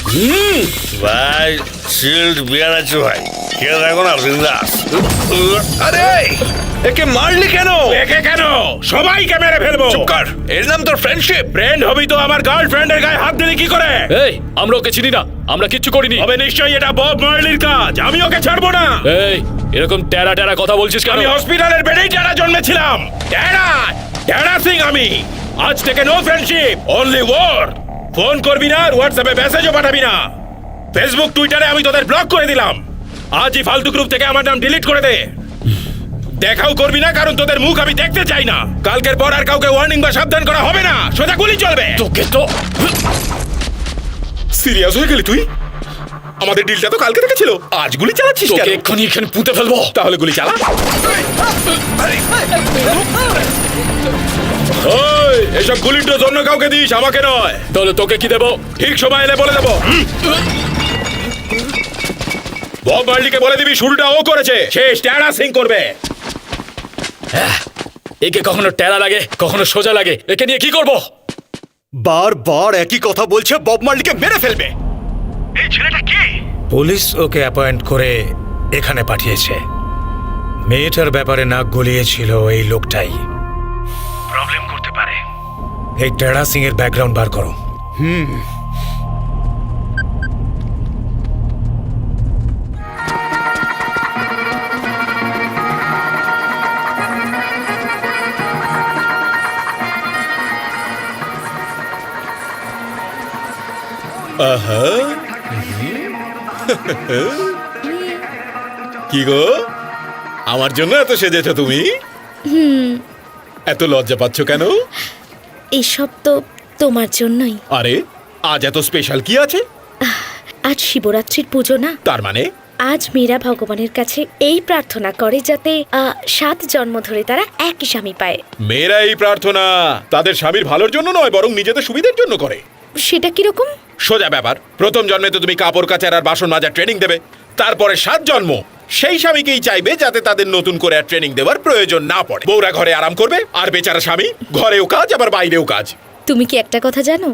ভাই শিল্ড বিয়ার আছে ভাই, কে দেখো না বিন্দাস। আরে একে মারলি কেন? একে কেন? সবাইকে মেরে ফেলবো। চুপ কর, এর নাম তোর ফ্রেন্ডশিপ। ফ্রেন্ড হবি তো আমার গার্লফ্রেন্ডের গায়ে হাত দিলি কি করে? এই, আমরা ওকে চিনি না, আমরা কিচ্ছু করিনি। তবে নিশ্চয়ই এটা বব মার্লির কাজ, আমি ওকে ছাড়বো না। এই, এরকম টেরা টেরা কথা বলছিস কেন? আমি হসপিটালের বেডেই টেরা জন্মেছিলাম। টেরা সিং আমি। আজ থেকে no friendship, only war. Phone করবি না, আর হোয়াটসঅ্যাপে মেসেজও পাঠাবি না। ফেসবুক টুইটারে আমি তোদের ব্লক করে দিলাম। আজই ফালতু গ্রুপ থেকে আমার নাম ডিলিট করে দে। দেখাও করবি না, কারণ তোদের মুখ আমি দেখতে চাই না। কালকের পর আর কাউকে ওয়ার্নিং বা সাবধান করা হবে না, সোজা গুলি চলবে। তোকে তো সিরিয়াস হয়ে গেলি তুই? আমাদের ডিলটা তো কালকে থেকে ছিল, আজ গুলি চালাচ্ছিস তোকে কেন? এক্ষুনি এখানে পুঁতে ফেলবো। তাহলে গুলি চালা। ওই, এসব গুলির ডোজ অন্য কাউকে দিস, আমাকে নয়। তাহলে তোকে কি দেবো? ঠিক সময় এলে বলে দেবো। বব মার্লিকে বলে দিবি শুরুটা ও করেছে, শেষ টেরা সিং করবে। একে কখনো টেরা লাগে, কখনো সোজা লাগে। একে নিয়ে কি করব? বারবার একই কথা বলছে, বব মার্লিকে মেরে ফেলবে। এই ছেলেটা কে? পুলিশ ওকে অ্যাপয়েন্ট করে এখানে পাঠিয়েছে। মেয়েটার ব্যাপারে নাক গলিয়েছিল এই লোকটাই। প্রবলেম করতে পারে। এই টেরা সিং এর ব্যাকগ্রাউন্ড বার করো। কি গো, আমার জন্য এত সেজেছো তুমি? এত লজ্জা পাচ্ছ কেন? এসব তো তোমার জন্যই। আরে আজ এত স্পেশাল কি আছে? আজ শিবরাত্রির পুজো না? তার মানে আজ মীরা ভগবানের কাছে এই প্রার্থনা করে যাতে 7 জন্ম ধরে তারা একই স্বামী পায়। মেয়েরা এই প্রার্থনা তাদের স্বামীর ভালোর জন্য নয়, বরং নিজেদের সুবিধার জন্য করে। সেটা কিরকম? সোজা ব্যাপার। প্রথম জন্মে তো তুমি কাপড় কাচার আর বাসন মাজার ট্রেনিং দেবে। তারপরে 7 জন্ম সেই স্বামীকেই চাইবে যাতে তাদের নতুন করে আর ট্রেনিং দেওয়ার প্রয়োজন না পড়ে। বউরা ঘরে আরাম করবে, আর বেচারা স্বামী ঘরেও কাজ আবার বাইরেও কাজ। তুমি কি একটা কথা জানো?